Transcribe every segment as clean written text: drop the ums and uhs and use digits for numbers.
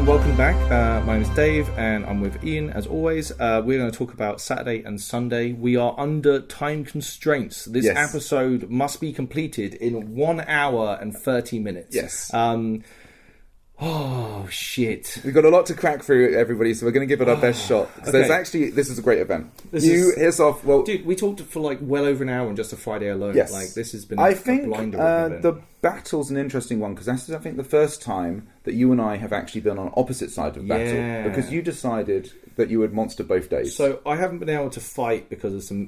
welcome back. My name is Dave and I'm with Ian as always. We're going to talk about Saturday and Sunday. We are under time constraints. This episode must be completed in 1 hour and 30 minutes. Yes. Oh, shit. We've got a lot to crack through, everybody, so we're going to give it our best shot. So there's actually, this is a great event. Here's off. Well, dude, we talked for like well over an hour on just a Friday alone. Yes. Like, this has been I a think blinder of an event. the battle's an interesting one, because this is, I think, the first time that you and I have actually been on opposite sides of battle. Because you decided that you would monster both days. So I haven't been able to fight because of some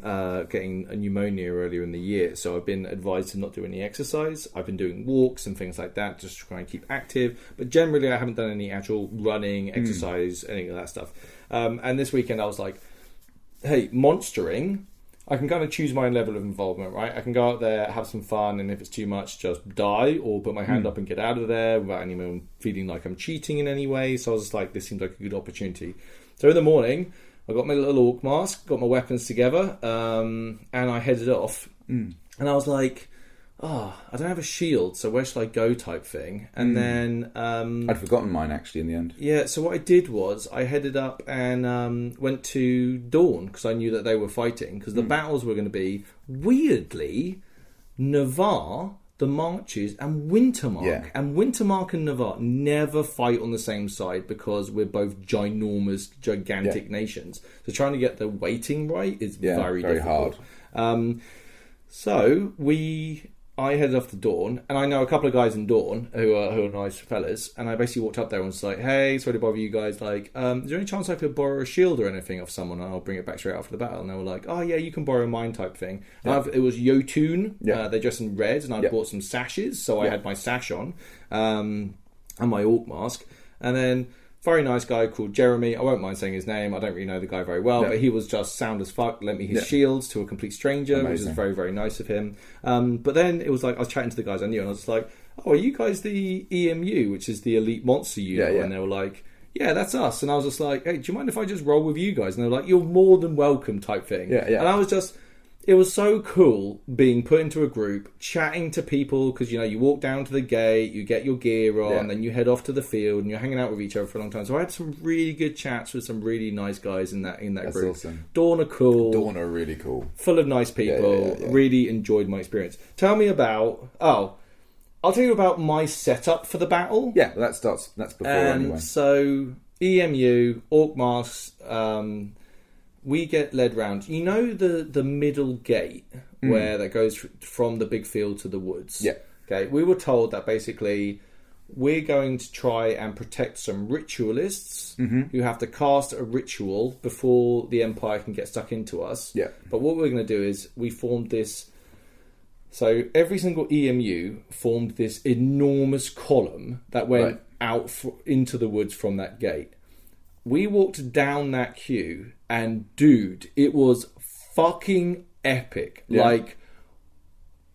getting a pneumonia earlier in the year. So I've been advised to not do any exercise. I've been doing walks and things like that, just to try and keep active. But generally, I haven't done any actual running, exercise, any of that stuff. And this weekend, I was like, hey, monstering, I can kind of choose my own level of involvement, right? I can go out there, have some fun, and if it's too much, just die or put my hand up and get out of there without anyone feeling like I'm cheating in any way. So I was just like, this seems like a good opportunity. So in the morning, I got my little orc mask, got my weapons together, and I headed off. And I was like, I don't have a shield, so where should I go type thing. And then... I'd forgotten mine, actually, in the end. Yeah, so what I did was I headed up and went to Dawn, because I knew that they were fighting, because the battles were going to be, weirdly, Navarre, the Marches, and Wintermark. Yeah. And Wintermark and Navarre never fight on the same side because we're both gigantic nations. So trying to get the weighting right is very difficult. Hard. So I headed off to Dawn, and I know a couple of guys in Dawn who are nice fellas, and I basically walked up there and was like, hey, sorry to bother you guys, like, is there any chance I could borrow a shield or anything off someone, and I'll bring it back straight after the battle? And they were like, oh yeah, you can borrow mine type thing. Yeah. It was Jotun, they're dressed in red, and I bought some sashes, so I had my sash on, and my orc mask, and then... very nice guy called Jeremy. I won't mind saying his name. I don't really know the guy very well, but he was just sound as fuck. Lent me his shields to a complete stranger, which was very, very nice of him. But then it was like I was chatting to the guys I knew, and I was like, "Oh, are you guys the EMU, which is the Elite Monster Unit?" And they were like, "Yeah, that's us." And I was just like, "Hey, do you mind if I just roll with you guys?" And they were like, "You're more than welcome," type thing. And I was just. It was so cool being put into a group, chatting to people, because, you know, you walk down to the gate, you get your gear on, then you head off to the field, and you're hanging out with each other for a long time. So I had some really good chats with some really nice guys in that That's group. Awesome. Dawn are cool. Dawn are really cool. Full of nice people. Really enjoyed my experience. Tell me about... I'll tell you about my setup for the battle. Yeah, that's before anyway. So, EMU, Orc Masks... we get led round. You know the middle gate where that goes from the big field to the woods? Yeah. Okay, we were told that basically we're going to try and protect some ritualists who have to cast a ritual before the Empire can get stuck into us. Yeah. But what we're going to do is we formed this... So every single EMU formed this enormous column that went out into the woods from that gate. We walked down that queue, and dude, it was fucking epic. Yeah. Like,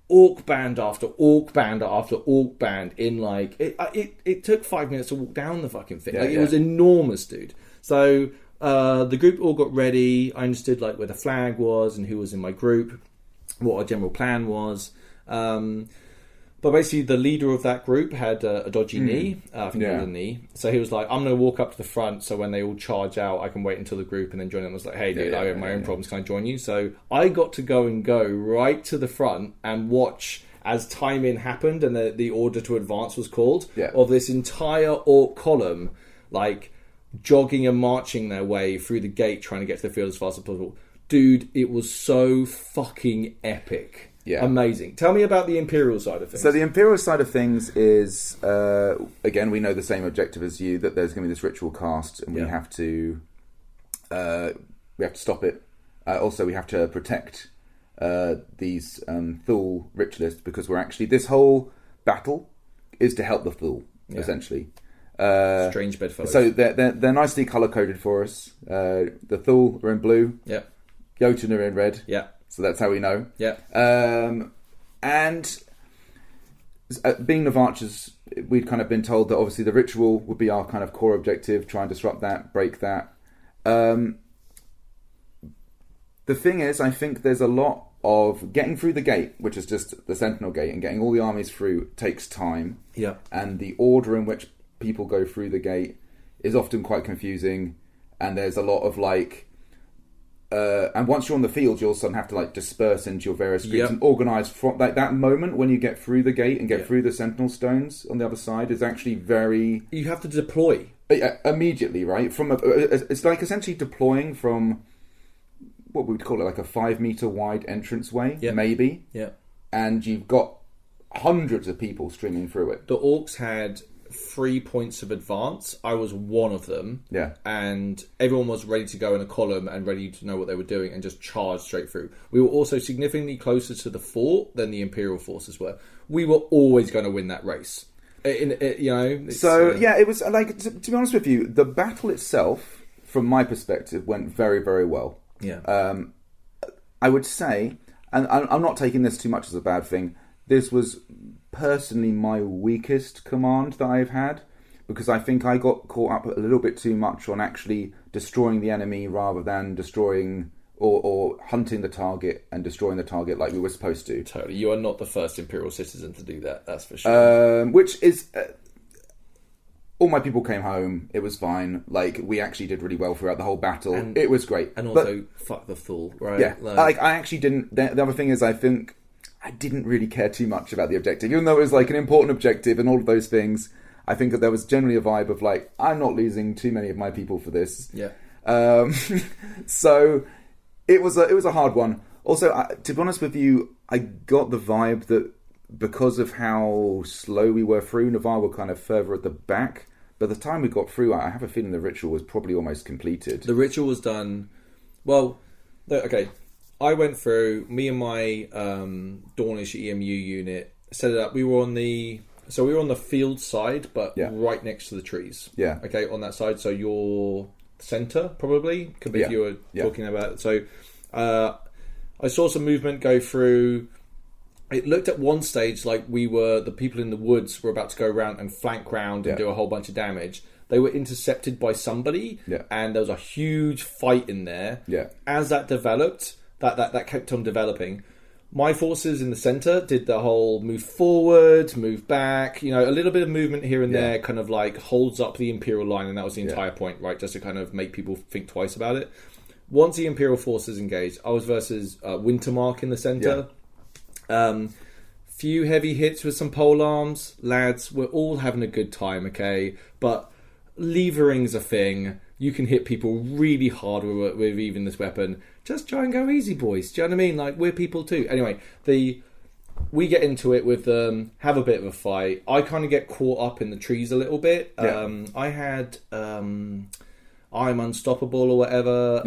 orc band after orc band after orc band in like... It took 5 minutes to walk down the fucking thing. It was enormous, dude. So, the group all got ready. I understood like where the flag was and who was in my group, what our general plan was. But basically, the leader of that group had a dodgy knee. I think it was a knee. So he was like, I'm going to walk up to the front, so when they all charge out, I can wait until the group and then join them. I was like, hey, dude, I have my own problems. Can I join you? So I got to go right to the front and watch as time-in happened and the order to advance was called, of this entire orc column, like, jogging and marching their way through the gate, trying to get to the field as fast as possible. Dude, it was so fucking epic. Yeah. Amazing. Tell me about the Imperial side of things. So the Imperial side of things is, again, we know the same objective as you, that there's going to be this ritual cast, and we have to stop it. Also, we have to protect these Thule ritualists, because we're actually... This whole battle is to help the Thule, essentially. Strange bedfellows. So they're nicely colour-coded for us. The Thule are in blue. Yep. Jotun are in red. Yeah. So that's how we know. Yeah. And being Navarchers, we'd kind of been told that obviously the ritual would be our kind of core objective, try and disrupt that, break that. The thing is, I think there's a lot of getting through the gate, which is just the Sentinel Gate, and getting all the armies through takes time. Yeah. And the order in which people go through the gate is often quite confusing, and there's a lot of like. And once you're on the field, you also have to like disperse into your various groups and organise from like that moment when you get through the gate and get through the sentinel stones on the other side is actually very. You have to deploy immediately, right? It's like essentially deploying from what we would call it like a 5 meter wide entranceway, maybe. Yeah, and you've got hundreds of people streaming through it. The orcs had 3 points of advance. I was one of them. Yeah. And everyone was ready to go in a column and ready to know what they were doing and just charge straight through. We were also significantly closer to the fort than the Imperial forces were. We were always going to win that race. It was like, to be honest with you, the battle itself, from my perspective, went very, very well. Yeah. I would say, and I'm not taking this too much as a bad thing, this was personally my weakest command that I've had, because I think I got caught up a little bit too much on actually destroying the enemy rather than destroying or hunting the target and destroying the target like we were supposed to. Totally. You are not the first Imperial citizen to do that, that's for sure. Which is... all my people came home. It was fine. Like, we actually did really well throughout the whole battle. It was great. And also, fuck the fool, right? Yeah. Like, I actually didn't... The other thing is, I think... I didn't really care too much about the objective. Even though it was like an important objective and all of those things, I think that there was generally a vibe of like, I'm not losing too many of my people for this. Yeah. So it was a hard one. Also, to be honest with you, I got the vibe that because of how slow we were through, Navarre were kind of further at the back. By the time we got through, I have a feeling the ritual was probably almost completed. The ritual was done... Well, okay... I went through, me and my Dornish EMU unit set it up. We were on the field side, but right next to the trees. Yeah. Okay, on that side. So your centre probably could be if you were talking about. So I saw some movement go through. It looked at one stage like the people in the woods were about to go around and flank round and do a whole bunch of damage. They were intercepted by somebody, and there was a huge fight in there. Yeah. As that developed. That kept on developing. My forces in the centre did the whole move forward, move back, a little bit of movement here and there kind of like holds up the Imperial line, and that was the entire point, right? Just to kind of make people think twice about it. Once the Imperial forces engaged, I was versus Wintermark in the centre. Few heavy hits with some polearms. Lads, we're all having a good time, okay? But levering's a thing. You can hit people really hard with even this weapon. Just try and go easy, boys. Do you know what I mean? Like, we're people too. Anyway, we get into it with them, have a bit of a fight. I kind of get caught up in the trees a little bit. I had I'm Unstoppable or whatever.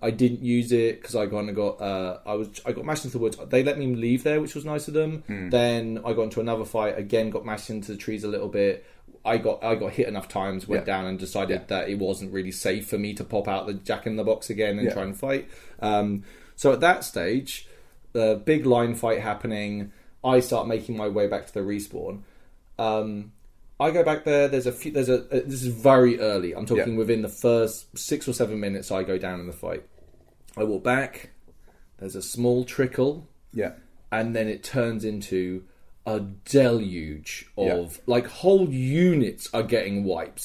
I didn't use it because I got mashed into the woods. They let me leave there, which was nice of them. Then I got into another fight. Again, got mashed into the trees a little bit. I got hit enough times, went down and decided that it wasn't really safe for me to pop out the Jack-in-the-Box again and try and fight. So at that stage, the big line fight happening, I start making my way back to the respawn. I go back there. This is very early. I'm talking within the first 6 or 7 minutes I go down in the fight. I walk back. There's a small trickle. Yeah. And then it turns into a deluge of like whole units are getting wiped.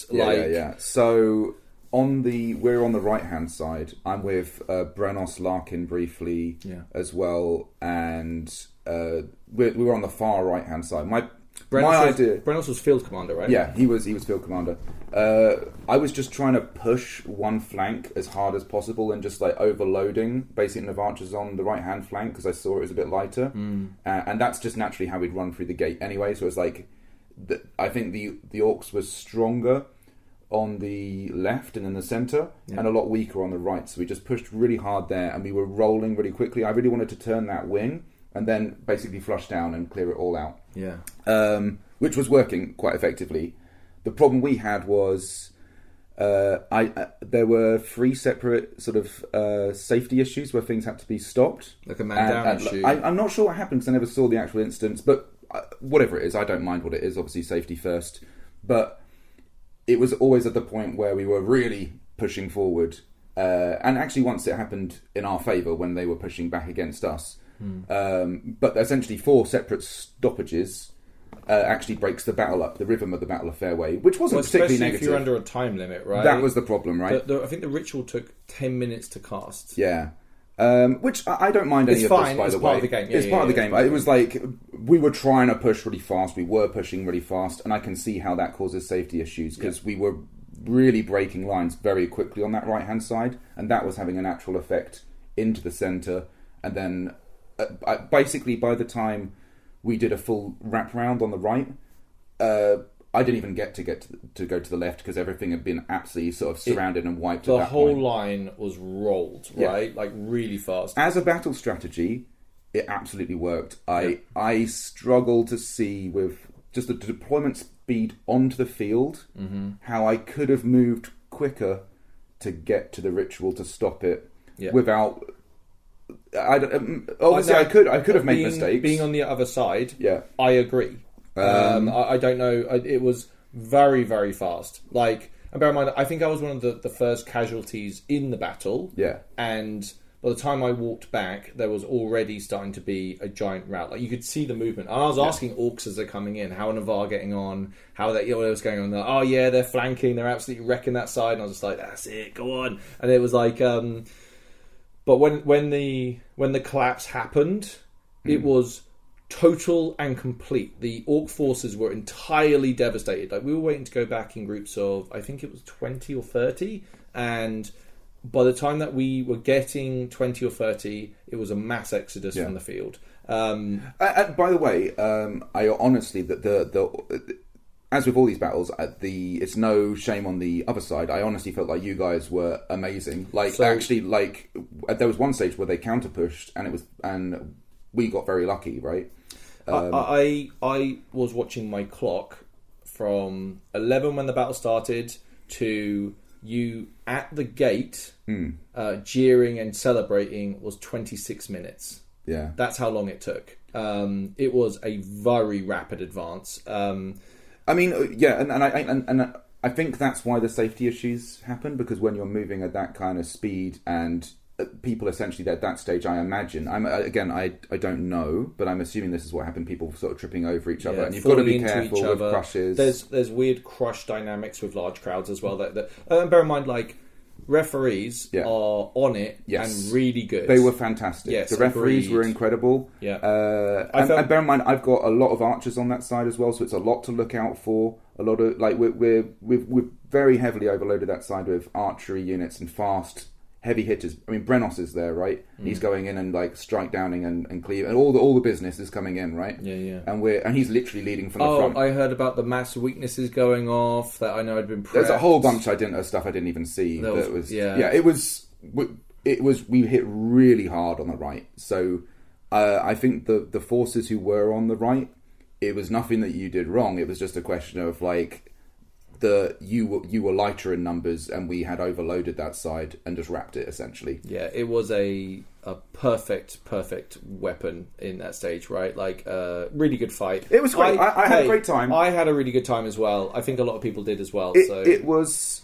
So we're on the right hand side. I'm with Brenos Larkin briefly as well, and we were on the far right hand side. Brenos was field commander, right? Yeah, he was field commander. I was just trying to push one flank as hard as possible and just like overloading basically Navarch's on the right hand flank because I saw it was a bit lighter, and that's just naturally how we'd run through the gate anyway. So it's like I think the orcs were stronger on the left and in the centre and a lot weaker on the right. So we just pushed really hard there and we were rolling really quickly. I really wanted to turn that wing and then basically flush down and clear it all out. Yeah. Which was working quite effectively. The problem we had was there were 3 separate sort of safety issues where things had to be stopped. Like a man down issue. I'm not sure what happened because I never saw the actual instance, but whatever it is, I don't mind what it is. Obviously, safety first. But it was always at the point where we were really pushing forward. And actually, once it happened in our favour when they were pushing back against us. But essentially 4 separate stoppages actually breaks the battle up, the rhythm of the Battle of Fairway, which wasn't particularly especially negative. if you're under a time limit, right? That was the problem, right? I think the ritual took 10 minutes to cast. Yeah. Which I don't mind any It's of fine. this, by It's the part way. of the game. It's part of the game. It was like, we were trying to push really fast, we were pushing really fast, and I can see how that causes safety issues, because we were really breaking lines very quickly on that right-hand side, and that was having a natural effect into the centre, and then basically by the time we did a full wrap round on the right, I didn't even get to go to the left, because everything had been absolutely sort of surrounded and wiped. The at that whole point. line was rolled, right? Like really fast. As a battle strategy, it absolutely worked. I struggle to see, with just the deployment speed onto the field, how I could have moved quicker to get to the ritual to stop it without. Obviously, I could have made mistakes. Being on the other side, Yeah. I agree. I don't know. It was very, very fast. Like, and bear in mind, I think I was one of the first casualties in the battle. Yeah. And by the time I walked back, there was already starting to be a giant rout. Like, you could see the movement. And I was asking orcs as they're coming in, how are Navarre getting on? How what was going on? They're, oh yeah, they're flanking. They're absolutely wrecking that side. And I was just like, that's it. Go on. And it was like, but when the collapse happened, it was total and complete. The orc forces were entirely devastated. Like, we were waiting to go back in groups of, I think it was 20 or 30, and by the time that we were getting 20 or 30, it was a mass exodus from the field. And by the way, I honestly, as with all these battles, it's no shame on the other side. I honestly felt like you guys were amazing. Like, actually, like, there was one stage where they counter pushed, and we got very lucky, right? I was watching my clock from 11 when the battle started to you at the gate, jeering and celebrating, was 26 minutes. Yeah, that's how long it took. It was a very rapid advance. I mean, yeah, and I think that's why the safety issues happen, because when you're moving at that kind of speed and people essentially at that stage, I imagine, I don't know, but I'm assuming this is what happened. People sort of tripping over each other, and you've got to be careful with crushes. There's weird crush dynamics with large crowds as well. That bear in mind, like, referees are on it and really good. They were fantastic. Yes, the referees were incredible. Yeah, and bear in mind, I've got a lot of archers on that side as well, so it's a lot to look out for. A lot of, like, we've very heavily overloaded that side with archery units and fast, heavy hitters. I mean, Brenos is there, right? He's going in and, like, strike downing and cleave, and all the business is coming in, right? Yeah. And he's literally leading from the front. I heard about the mass weaknesses going off that I know had been prepped. There's a whole bunch of stuff I didn't even see. It was. We hit really hard on the right. So I think the forces who were on the right, it was nothing that you did wrong. It was just a question of, like, you were lighter in numbers, and we had overloaded that side and just wrapped it, essentially. Yeah, it was a perfect weapon in that stage, right? Like, really good fight. It was great. I had a great time. I had a really good time as well. I think a lot of people did as well. It was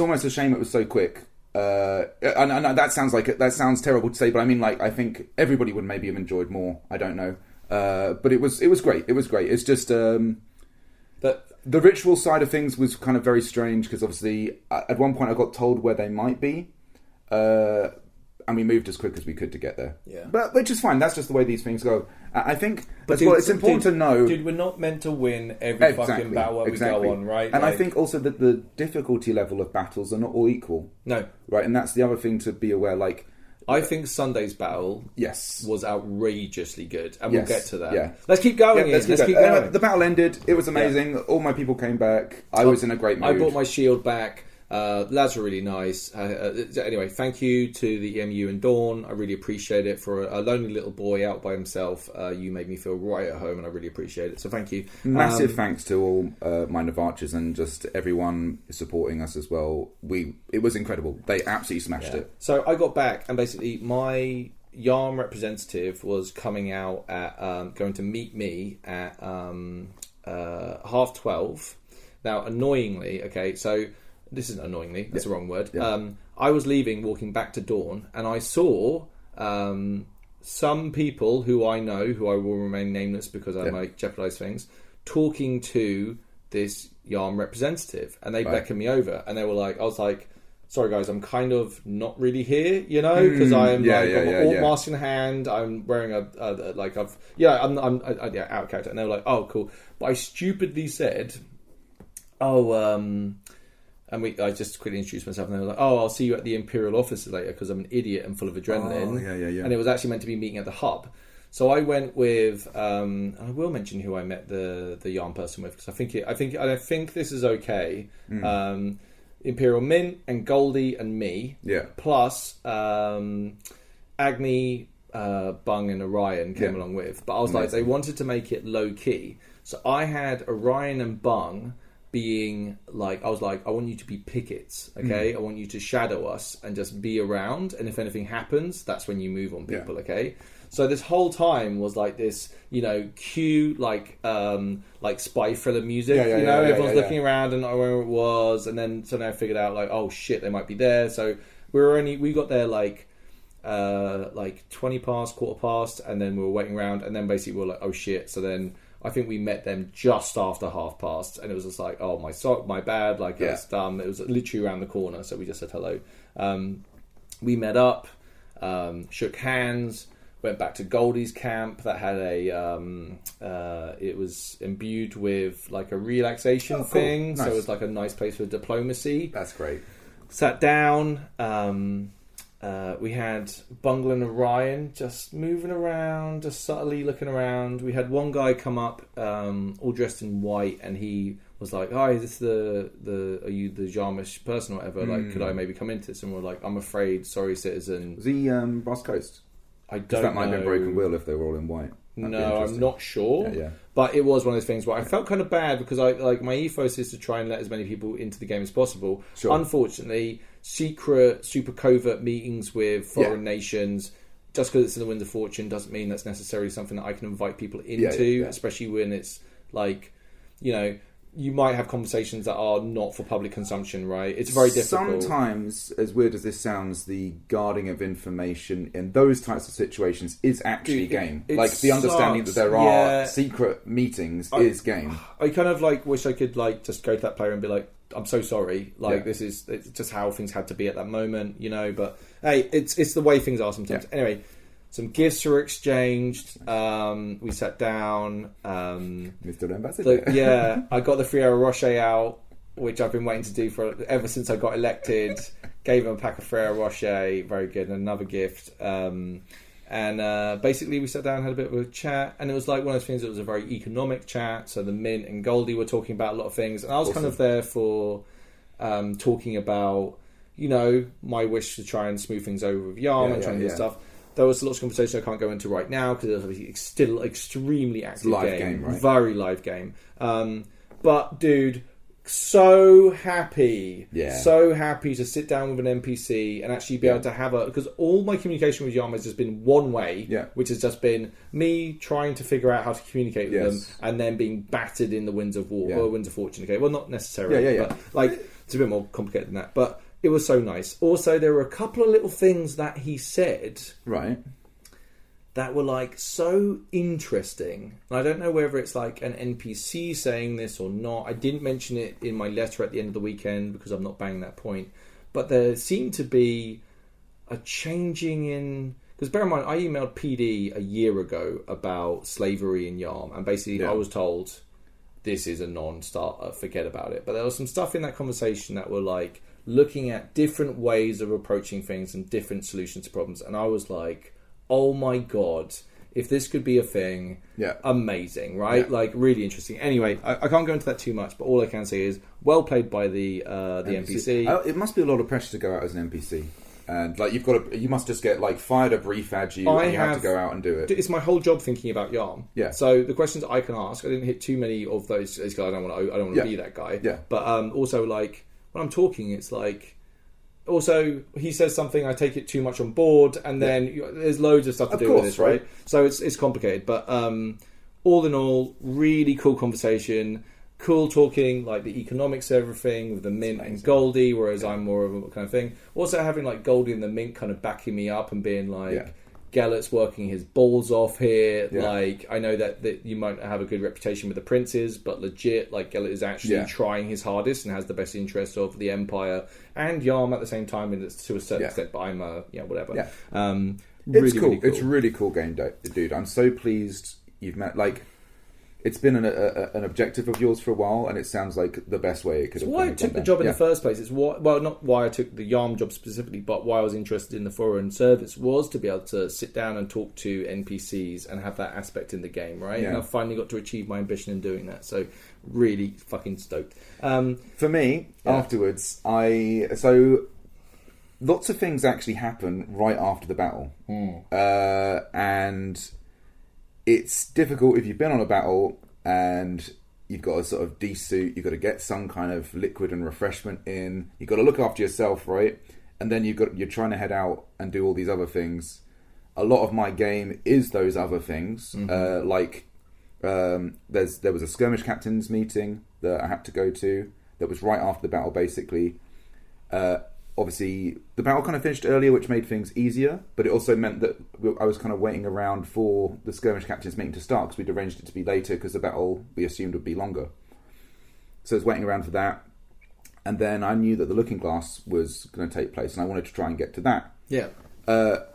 almost a shame it was so quick. And that sounds terrible to say, but I mean, like, I think everybody would maybe have enjoyed more. I don't know, but it was great. It was great. It's just the ritual side of things was kind of very strange, because obviously at one point I got told where they might be, and we moved as quick as we could to get there. Yeah, but which is fine. That's just the way these things go. I think, but it's important to know. Dude, we're not meant to win every fucking battle we go on, right? And I think also that the difficulty level of battles are not all equal. No, right, and that's the other thing to be aware. Like, I think Sunday's battle was outrageously good, and we'll get to that. Yeah. Let's keep going. Let's keep going. The battle ended. It was amazing. Yeah. All my people came back. I was in a great mood. I brought my shield back. Lads were really nice. Anyway, thank you to the EMU and Dawn. I really appreciate it. For a lonely little boy out by himself, you made me feel right at home, and I really appreciate it. So thank you. Massive thanks to all my Navarchers and just everyone supporting us as well. It was incredible. They absolutely smashed it. So I got back, and basically my Yarm representative was coming out at going to meet me at 12:30. Now, annoyingly, so this isn't annoyingly, that's the wrong word. Yeah. I was leaving, walking back to Dawn, and I saw some people who I know, who I will remain nameless because I might jeopardise things, talking to this Yarm representative, and they beckoned me over, and they were like, I was like, sorry guys, I'm kind of not really here, you know, because I'm got my alt mask in hand, I'm wearing I'm out of character, and they were like, oh cool, but I stupidly said, I just quickly introduced myself, and they were like, oh, I'll see you at the Imperial offices later, because I'm an idiot and full of adrenaline. And it was actually meant to be meeting at the hub. So I went with, I will mention who I met the Yarn person with, because I think this is okay. Imperial Mint and Goldie and me, plus Agni, Bung and Orion came along with. But I was like, they wanted to make it low key, so I had Orion and Bung being like, I was like, I want you to be pickets, okay? I want you to shadow us and just be around, and if anything happens, that's when you move on people, okay? So this whole time was like this, you know, cue like spy thriller music, everyone's looking around and not where it was, and then suddenly I figured out like, oh shit, they might be there. So we got there like 20 past, quarter past, and then we were waiting around, and then basically we were like, oh shit. So then I think we met them just after half past, and it was just like, oh my bad, like it was dumb. It was literally around the corner, so we just said hello. We met up, shook hands. Went back to Goldie's camp that had it was imbued with like a relaxation thing. Nice. So it was like a nice place for diplomacy. That's great. Sat down. We had Bungle and Orion just moving around, just subtly looking around. We had one guy come up, all dressed in white, and he was like, "Hi, is this are you the Jarmish person or whatever? Like, could I maybe come into this?" And we're like, "I'm afraid, sorry, citizen." Was he Brass Coast? I don't know. That might have been Broken Wheel if they were all in white. No, I'm not sure. Yeah. But it was one of those things where I felt kind of bad, because I like my ethos is to try and let as many people into the game as possible. Sure. Unfortunately, secret, super covert meetings with foreign nations, just because it's in the Winds of Fortune, doesn't mean that's necessarily something that I can invite people into, especially when it's like, you know, you might have conversations that are not for public consumption, right? It's very difficult. Sometimes, as weird as this sounds, the guarding of information in those types of situations is actually game. Like, the understanding that there are secret meetings is game. I kind of like wish I could like just go to that player and be like, I'm so sorry. Like, it's just how things had to be at that moment, you know? But hey, it's the way things are sometimes. Yeah. Anyway, some gifts were exchanged. We sat down. Mr. Ambassador. I got the Ferrero Rocher out, which I've been waiting to do ever since I got elected. Gave him a pack of Ferrero Rocher, very good, and another gift. And basically we sat down and had a bit of a chat, and it was like one of those things. It was a very economic chat. So the Mint and Goldie were talking about a lot of things, and I was kind of there for talking about, you know, my wish to try and smooth things over with Yarm and trying to do stuff. There was lots of conversation I can't go into right now because it's still extremely active game, right? Very live game. But dude, so happy to sit down with an NPC and actually be able to have because all my communication with Yarm has just been one way, which has just been me trying to figure out how to communicate with them, and then being battered in the Winds of War or Winds of Fortune. Okay, well, not necessarily, but like it's a bit more complicated than that, but. It was so nice. Also, there were a couple of little things that he said, that were like so interesting. And I don't know whether it's like an NPC saying this or not. I didn't mention it in my letter at the end of the weekend because I'm not banging that point. But there seemed to be a changing in... Because bear in mind, I emailed PD a year ago about slavery in Yarm, and basically I was told this is a non-starter, forget about it. But there was some stuff in that conversation that were like looking at different ways of approaching things and different solutions to problems, and I was like, oh my god, if this could be a thing, amazing, right? Like really interesting. Anyway, I can't go into that too much, but all I can say is well played by the NPC. It must be a lot of pressure to go out as an NPC. And like you must just get like fired a brief at you, and you have to go out and do it. It's my whole job thinking about Yarm. Yeah. So the questions I can ask, I didn't hit too many of those because I don't want to be that guy. Yeah. But also like when I'm talking, it's like also he says something, I take it too much on board, and then there's loads of stuff to do with this, right? So it's complicated, but all in all, really cool conversation. Cool talking like the economics of everything with the Mint and Goldie, whereas I'm more of a kind of thing. Also having like Goldie and the Mint kind of backing me up and being like, Gellert's working his balls off here. Yeah. Like, I know that you might have a good reputation with the princes, but legit, like, Gellert is actually trying his hardest and has the best interest of the Empire and Yarm at the same time, and it's to a certain extent, but I'm, whatever. Yeah. Really, it's cool. really cool. It's a really cool game, dude. I'm so pleased you've met, like, it's been an objective of yours for a while, and it sounds like the best way it could have gone. Why I took the job in the first place. It's not why I took the Yarm job specifically, but why I was interested in the foreign service was to be able to sit down and talk to NPCs and have that aspect in the game, right? Yeah. And I finally got to achieve my ambition in doing that. So really fucking stoked. For me, afterwards, lots of things actually happen right after the battle, and it's difficult if you've been on a battle and you've got a sort of de-suit, you've got to get some kind of liquid and refreshment in, you've got to look after yourself, right? And then you're trying to head out and do all these other things. A lot of my game is those other things. There was a skirmish captains meeting that I had to go to that was right after the battle, basically. Obviously, the battle kind of finished earlier, which made things easier, but it also meant that I was kind of waiting around for the skirmish captains meeting to start, because we'd arranged it to be later because the battle, we assumed, would be longer. So I was waiting around for that, and then I knew that the Looking Glass was going to take place, and I wanted to try and get to that. Yeah. But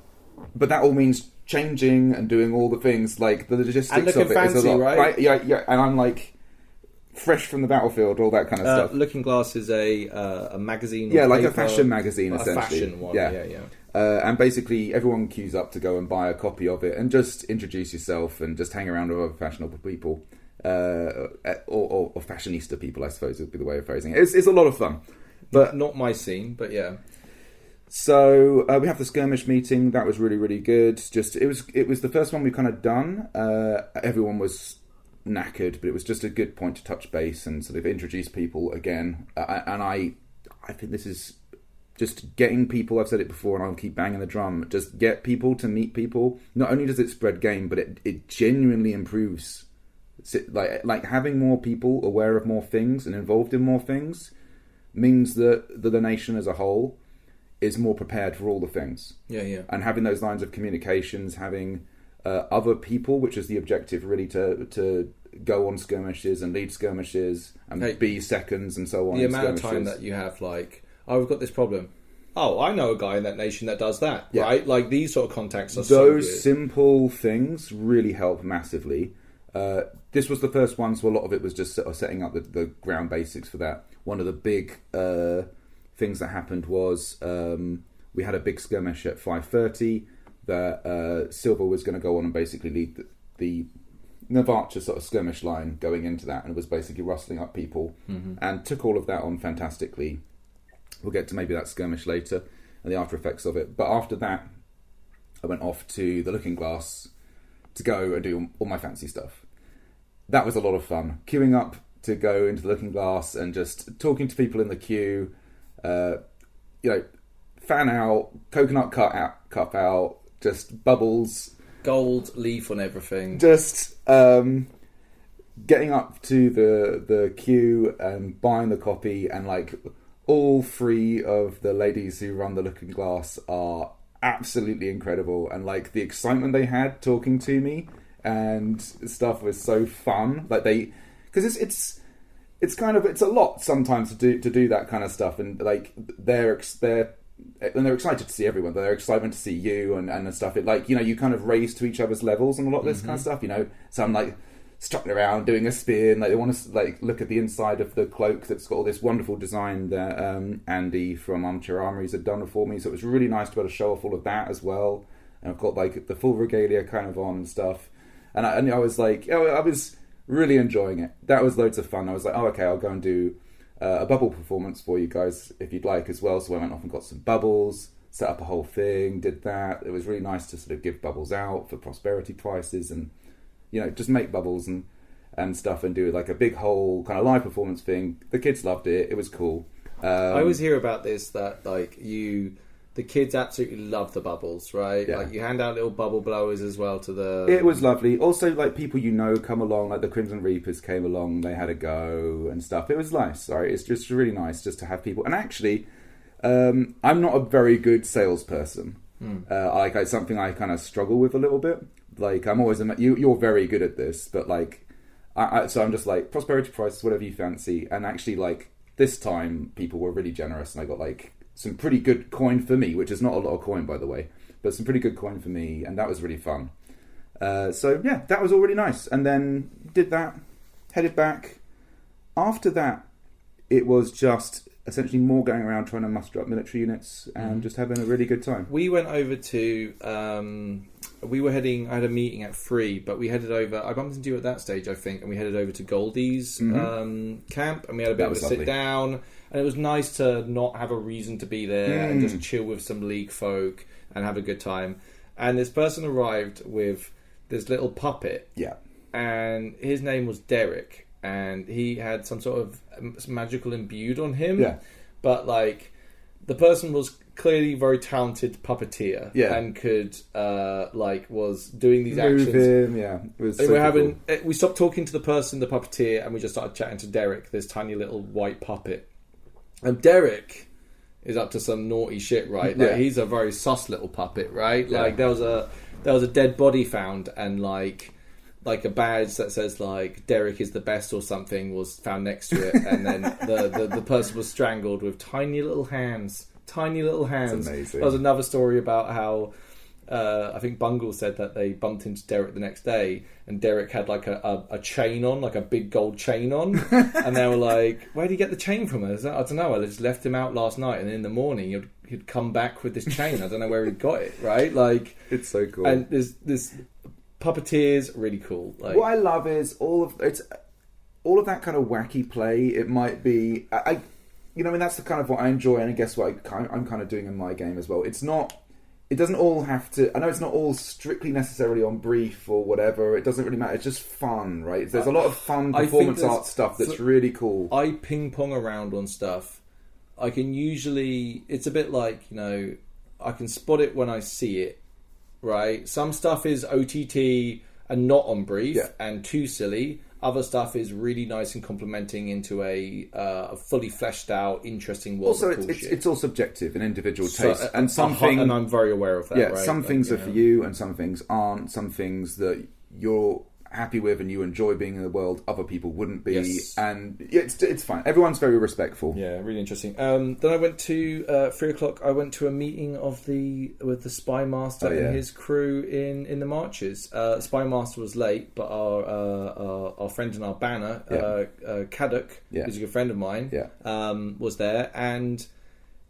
that all means changing and doing all the things, like the logistics and looking of it fancy, is a lot, right? Yeah, and I'm like fresh from the battlefield, all that kind of stuff. Looking Glass is a magazine. Yeah, like paper, a fashion magazine, essentially. A fashion one, yeah. And basically, everyone queues up to go and buy a copy of it and just introduce yourself and just hang around with other fashionable people, or fashionista people, I suppose would be the way of phrasing it. It's a lot of fun, but not my scene, but yeah. So we have the skirmish meeting. That was really, really good. It was the first one we kind of done. Everyone was knackered, but it was just a good point to touch base and sort of introduce people again. And I think this is just getting people. I've said it before, and I'll keep banging the drum. Just get people to meet people. Not only does it spread game, but it genuinely improves. Like having more people aware of more things and involved in more things means that the nation as a whole is more prepared for all the things. Yeah. And having those lines of communications, having other people, which is the objective, really, to go on skirmishes and lead skirmishes and be seconds and so on. The amount of time that you have, like, we've got this problem. Oh, I know a guy in that nation that does that, right? Like, these sort of contacts are so good. Those simple things really help massively. This was the first one, so a lot of it was just sort of setting up the ground basics for that. One of the big things that happened was we had a big skirmish at 5:30 that Silver was going to go on and basically lead the Navarcha sort of skirmish line going into that, and it was basically rustling up people, and took all of that on fantastically. We'll get to maybe that skirmish later and the after effects of it. But after that, I went off to the Looking Glass to go and do all my fancy stuff. That was a lot of fun. Queuing up to go into the Looking Glass and just talking to people in the queue, fan out, coconut cup out, just bubbles. Gold leaf on everything. Just getting up to the queue and buying the copy, and like all three of the ladies who run the Looking Glass are absolutely incredible, and like the excitement they had talking to me and stuff was so fun. Like because it's a lot sometimes to do that kind of stuff, and like they're excited to see everyone. They're excited to see you and stuff. It like, you kind of raise to each other's levels and a lot of this kind of stuff. So I'm like strutting around doing a spin. Like they want to like look at the inside of the cloak that's got all this wonderful design that Andy from Armchair Armories had done for me. So it was really nice to be able to show off all of that as well. And I've got like the full regalia kind of on and stuff. And I was like, I was really enjoying it. That was loads of fun. I was like, okay, I'll go and do a bubble performance for you guys if you'd like as well. So I went off and got some bubbles, set up a whole thing, did that. It was really nice to sort of give bubbles out for prosperity prices and, just make bubbles and stuff and do like a big whole kind of live performance thing. The kids loved it. It was cool. I always hear about this, that like the kids absolutely love the bubbles, right? Yeah. Like you hand out little bubble blowers as well to the... It was lovely. Also, like people come along, like the Crimson Reapers came along, they had a go and stuff. It was nice, sorry. It's just really nice just to have people. And actually, I'm not a very good salesperson. Like it's something I kind of struggle with a little bit. Like I'm always you're very good at this, but like so I'm just like prosperity prices, whatever you fancy. And actually, like this time, people were really generous, and I got like some pretty good coin for me, which is not a lot of coin, by the way, but some pretty good coin for me, and that was really fun. So yeah, that was all really nice. And then did that, headed back. After that, it was just essentially more going around trying to muster up military units and just having a really good time. We went over to I had a meeting at 3, but we headed over. I bumped into you at that stage, I think, and we headed over to Goldie's camp, and we had a bit of a sit down. And it was nice to not have a reason to be there and just chill with some League folk and have a good time. And this person arrived with this little puppet. Yeah. And his name was Derek. And he had some sort of magical imbued on him. Yeah. But, like, the person was clearly very talented puppeteer. Yeah. And could, was doing these actions. Him, yeah. It was cool. We stopped talking to the person, the puppeteer, and we just started chatting to Derek, this tiny little white puppet. And Derek is up to some naughty shit, right? Like, he's a very sus little puppet, right? Yeah. Like, there was a dead body found, and like a badge that says like Derek is the best or something was found next to it, and then the person was strangled with tiny little hands. That's amazing. There was another story about how I think Bungle said that they bumped into Derek the next day, and Derek had like a chain on, like a big gold chain on, and they were like, "Where did you get the chain from?" I don't know. I just left him out last night, and in the morning he'd come back with this chain. I don't know where he got it. Right? Like, it's so cool. And there's this puppeteers, really cool. Like, what I love is all of that kind of wacky play. It might be, that's the kind of what I enjoy, and I guess what I'm kind of doing in my game as well. It doesn't all have to. I know it's not all strictly necessarily on brief or whatever. It doesn't really matter. It's just fun, right? There's a lot of fun performance art stuff that's really cool. I ping pong around on stuff. I can usually. It's a bit like, I can spot it when I see it. Right, some stuff is OTT and not on brief and too silly. Other stuff is really nice and complementing into a fully fleshed out, interesting world. Also, it's all subjective and individual taste, and and I'm very aware of that. Yeah, right? Some things are for you, and some things aren't. Some things that you're happy with and you enjoy being in the world, other people wouldn't be. Yes. And it's fine. Everyone's very respectful. Yeah, really interesting. Then I went to 3 o'clock. I went to a meeting with the Spy Master and his crew in the marches. Spy Master was late, but our friend in our banner, Kaduk, who's a good friend of mine, was there, and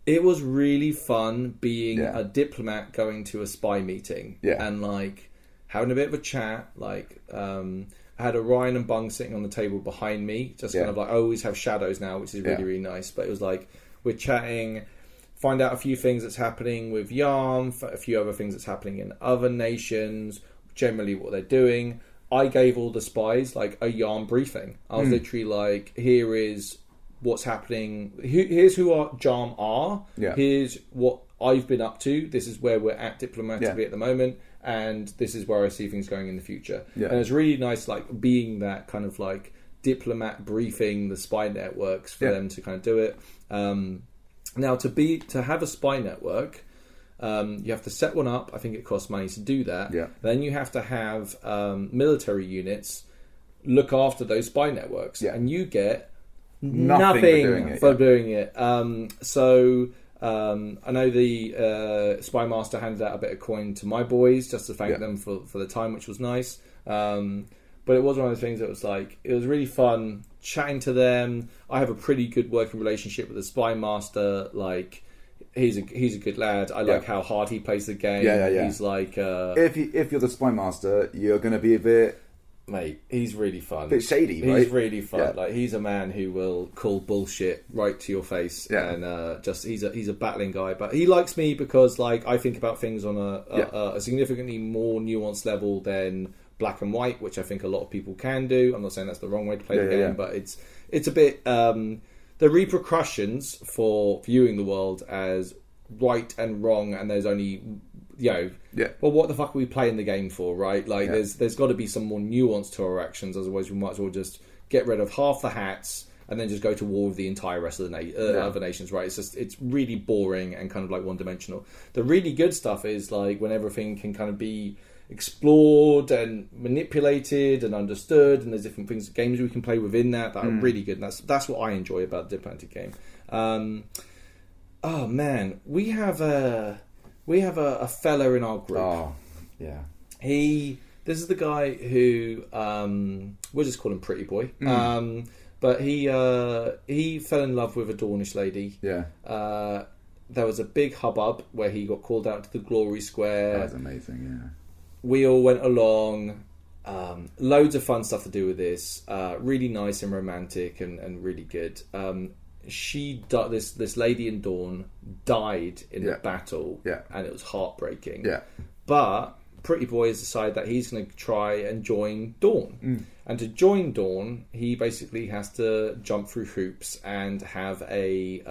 it was really fun being a diplomat going to a spy meeting and like having a bit of a chat. Like, I had Orion and Bung sitting on the table behind me, just kind of like, I always have shadows now, which is really, really nice. But it was like, we're chatting, find out a few things that's happening with Yarm, a few other things that's happening in other nations, generally what they're doing. I gave all the spies like a Yarm briefing. I was literally like, here is what's happening. Here's who our Yarm are. Yeah. Here's what I've been up to. This is where we're at diplomatically at the moment. And this is where I see things going in the future. Yeah. And it's really nice, like, being that kind of, like, diplomat briefing the spy networks for them to kind of do it. Now, to have a spy network, you have to set one up. I think it costs money to do that. Yeah. Then you have to have military units look after those spy networks. Yeah. And you get nothing for doing it. I know the Spy Master handed out a bit of coin to my boys just to thank them for the time, which was nice. But it was one of those things that was like, it was really fun chatting to them. I have a pretty good working relationship with the Spy Master. Like, he's a good lad. I like how hard he plays the game. Yeah. He's like, if you're the Spy Master, you're going to be a bit. Mate, he's really fun. Bit shady, right? He's really fun. Yeah. Like, he's a man who will call bullshit right to your face, and he's a battling guy. But he likes me because, like, I think about things on a significantly more nuanced level than black and white, which I think a lot of people can do. I'm not saying that's the wrong way to play the game, but it's a bit the repercussions for viewing the world as right and wrong, and there's only. Well, what the fuck are we playing the game for, right? Like, there's got to be some more nuance to our actions, otherwise we might as well just get rid of half the hats and then just go to war with the entire rest of the other nations, right? It's really boring and kind of like one-dimensional. The really good stuff is like when everything can kind of be explored and manipulated and understood, and there's different games we can play within that are really good. And that's what I enjoy about the Diplomatic game. Oh man, we have a fella in our group. Oh, yeah. This is the guy who we'll just call him Pretty Boy. But he fell in love with a Dornish lady. Yeah. There was a big hubbub where he got called out to the Glory Square. That was amazing. Yeah. We all went along. Loads of fun stuff to do with this. Really nice and romantic and really good. This lady in Dawn died in the battle, and it was heartbreaking. Yeah. But Pretty Boy has decided that he's going to try and join Dawn. And to join Dawn, he basically has to jump through hoops and have a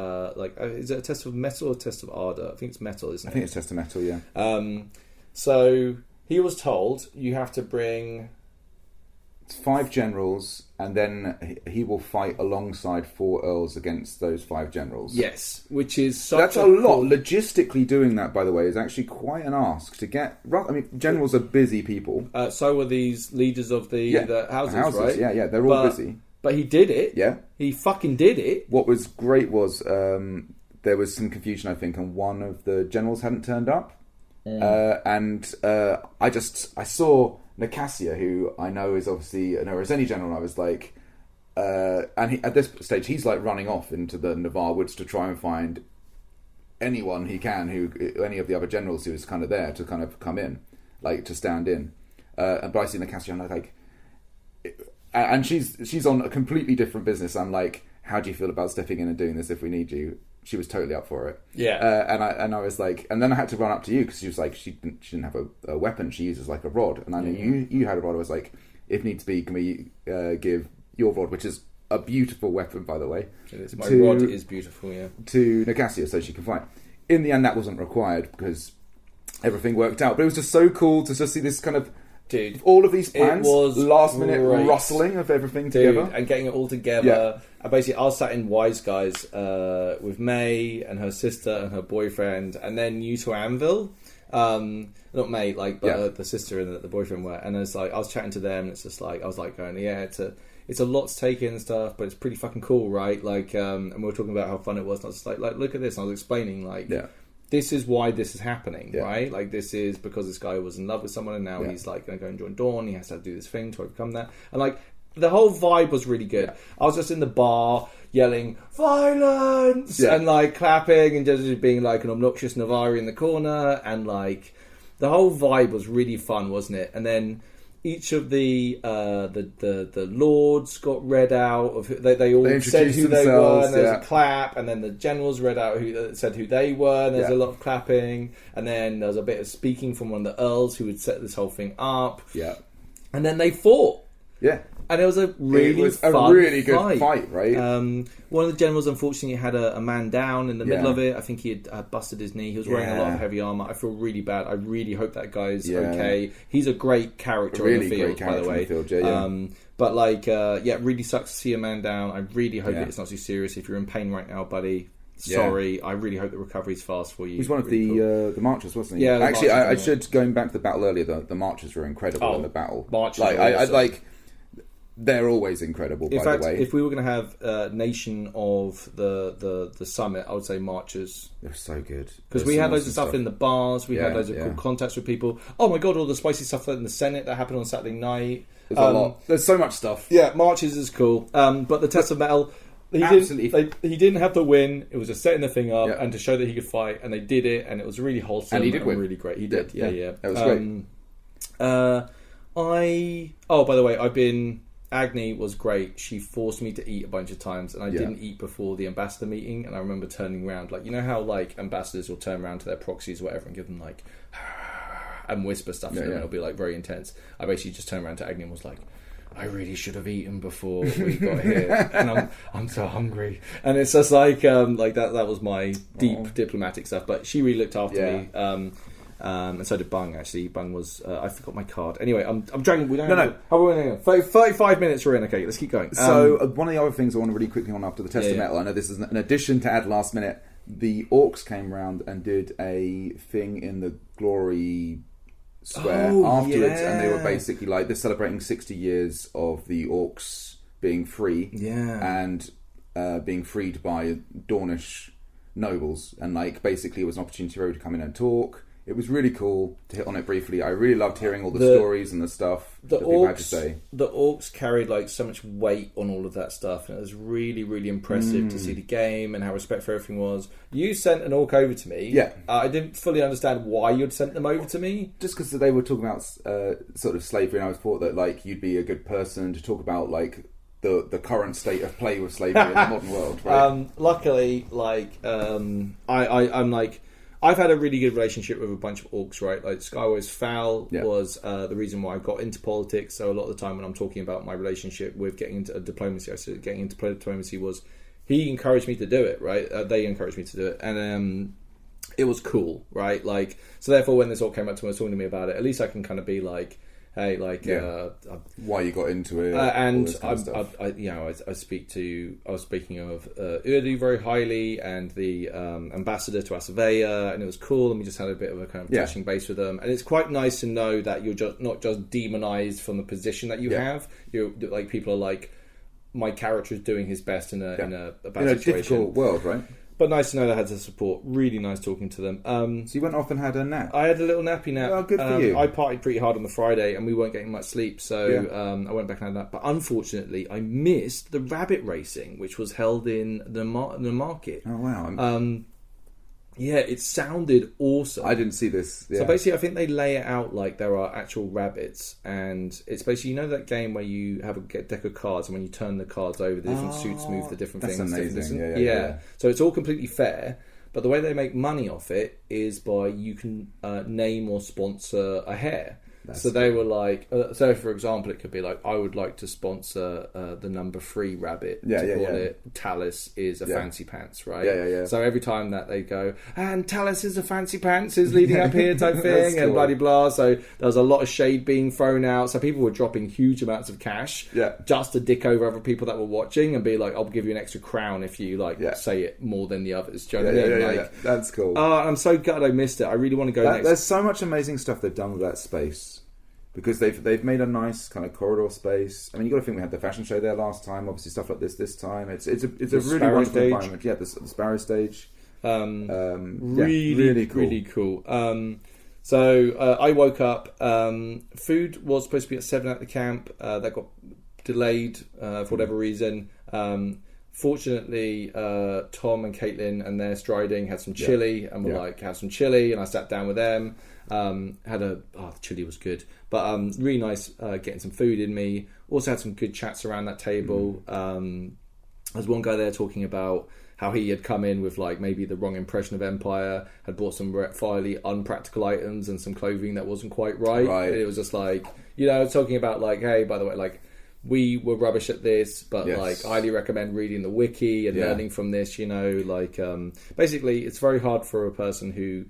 is it a test of mettle or a test of ardor? I think it's mettle, isn't it? I think it's test of mettle, yeah. So he was told you have to bring 5 generals, and then he will fight alongside 4 earls against those 5 generals. Yes, which is that's a lot. Logistically, doing that, by the way, is actually quite an ask to get. I mean, generals are busy people. So are these leaders of the houses, right? Yeah, they're all busy. But he did it. Yeah, he fucking did it. What was great was there was some confusion, I think, and one of the generals hadn't turned up, and I saw Nicasia, who I know is obviously as any general. I was like, and at this stage, he's like running off into the Navarre woods to try and find anyone he can, any of the other generals who is kind of there to kind of come in, like to stand in. But I see Nicasia, and I'm like, and she's on a completely different business. I'm like, how do you feel about stepping in and doing this if we need you? She was totally up for it. Yeah. And I was like, and then I had to run up to you because she was like, she didn't have a weapon. She uses like a rod, and I knew you had a rod. I was like, if needs be, can we give your rod, which is a beautiful weapon, by the way. It is. My rod is beautiful. Yeah. To Nicasia, so she can fight. In the end, that wasn't required because everything worked out. But it was just so cool to just see this kind of. Dude, all of these plans, was last minute rustling of everything together, and getting it all together. Yeah. And basically, I was sat in Wise Guys with May and her sister and her boyfriend, and then you to Anvil. Not May, but the sister and the boyfriend were. And it's like I was chatting to them. And it's just like I was like going, it's a lot to take in and stuff, but it's pretty fucking cool, right? Like, and we were talking about how fun it was. And I was just like look at this. And I was explaining this is why this is happening, right? Like, this is because this guy was in love with someone, and now he's like going to go and join Dawn. He has to do this thing to overcome that, and like the whole vibe was really good. I was just in the bar yelling violence and like clapping and just being like an obnoxious Navari in the corner, and like the whole vibe was really fun, wasn't it? And then each of the lords got read out of they all said who they were, and there's a clap, and then the generals read out who said who they were, and there's a lot of clapping, and then there was a bit of speaking from one of the earls who had set this whole thing up, and then they fought, and it was a really good fight, right? One of the generals unfortunately had a man down in the middle of it. I think he had busted his knee. He was wearing a lot of heavy armour. I feel really bad. I really hope that guy's okay. He's a great character on the field, by the way. But like, really sucks to see a man down. I really hope that it's not too serious. If you're in pain right now, buddy, sorry. I really hope the recovery's fast for you. He's one of the marchers, wasn't he? Yeah. Actually, I should, going back to the battle earlier, the marchers were incredible in the battle. Marchers, they're always incredible, in fact, the way. If we were going to have Nation of the Summit, I would say Marchers. They're so good. Because we had loads of stuff in the bars, we had loads of cool contacts with people. Oh my god, all the spicy stuff in the Senate that happened on Saturday night. There's a lot. There's so much stuff. Yeah, Marchers is cool. But the Test of Mettle, he didn't have to win. It was just setting the thing up and to show that he could fight, and they did it, and it was really wholesome and he did win. Really great. He did, yeah. That was great. By the way, Agni was great. She forced me to eat a bunch of times, and I didn't eat before the ambassador meeting. And I remember turning around, like, you know how like ambassadors will turn around to their proxies or whatever and give them like and whisper stuff to them, and it'll be like very intense. I basically just turned around to Agni and was like, I really should have eaten before we got here, and I'm so hungry. And it's just like that was my deep diplomatic stuff. But she really looked after me. And so did Bung, actually. Bung was... I forgot my card. Anyway, I'm dragging... We don't No, have no. How are we going? 35 minutes we're in. Okay, let's keep going. So one of the other things I want to really quickly on after the test of metal, I know this is an addition to add last minute, the Orcs came round and did a thing in the Glory Square afterwards, and they were basically like, they're celebrating 60 years of the Orcs being free and being freed by Dornish nobles, and like basically it was an opportunity for everyone to come in and talk. It was really cool to hit on it briefly. I really loved hearing all the stories and the stuff that people had to say. The Orcs carried like so much weight on all of that stuff, and it was really, really impressive to see the game and how respectful everything was. You sent an Orc over to me. Yeah. I didn't fully understand why you'd sent them over to me. Just because they were talking about sort of slavery, and I thought that like you'd be a good person to talk about like the current state of play with slavery in the modern world. Right? Luckily, like I'm like. I've had a really good relationship with a bunch of Orcs, right? Like Skyway's Fowl was the reason why I got into politics. So a lot of the time when I'm talking about my relationship with getting into diplomacy, I said getting into diplomacy was he encouraged me to do it, right? They encouraged me to do it, and it was cool, right? Like so, therefore, when this all came up to me, talking to me about it, at least I can kind of be like, hey, like why you got into it, and I was speaking of Urdu very highly, and the ambassador to Asavea, and it was cool, and we just had a bit of a kind of touching base with them, and it's quite nice to know that you're just not just demonized from the position that you have. You're like, people are like, my character is doing his best in a bad situation. Difficult world, right? But nice to know that I had the support. Really nice talking to them. So you went off and had a nap? I had a little nappy nap. Oh, good for you. I partied pretty hard on the Friday and we weren't getting much sleep, so I went back and had a nap. But unfortunately, I missed the rabbit racing, which was held in the market. Oh, wow. Yeah, it sounded awesome. I didn't see this. Yeah. So basically, I think they lay it out like there are actual rabbits, and it's basically, you know, that game where you have a deck of cards, and when you turn the cards over, the different suits move the different things. That's amazing. Yeah. So it's all completely fair, but the way they make money off it is by you can name or sponsor a hare. So they were like, so for example, it could be like, I would like to sponsor the number 3 rabbit. It Talus is a fancy pants, right? Yeah. So every time that they go, and Talus is a fancy pants is leading up here type thing, and cool. blah, blah, blah. So there was a lot of shade being thrown out. So people were dropping huge amounts of cash just to dick over other people that were watching and be like, I'll give you an extra crown if you say it more than the others. Do you know what I mean? That's cool. I'm so glad I missed it. I really want to go next. There's so much amazing stuff they've done with that space. Because they've made a nice kind of corridor space. I mean, you got to think we had the fashion show there last time. Obviously, stuff like this time. It's a really wonderful environment. Yeah, the Sparrow stage. Really cool. Really cool. So I woke up. Food was supposed to be at 7 at the camp. That got delayed for whatever reason. Fortunately, Tom and Caitlin and their striding had some chili, and were like, have some chili, and I sat down with them. The chili was good, but really nice getting some food in me. Also had some good chats around that table. There's one guy there talking about how he had come in with like maybe the wrong impression of Empire, had bought some fairly unpractical items and some clothing that wasn't quite right. And it was just like, talking about like, hey, by the way, like, we were rubbish at this, but like, highly recommend reading the wiki and learning from this. Basically, it's very hard for a person who,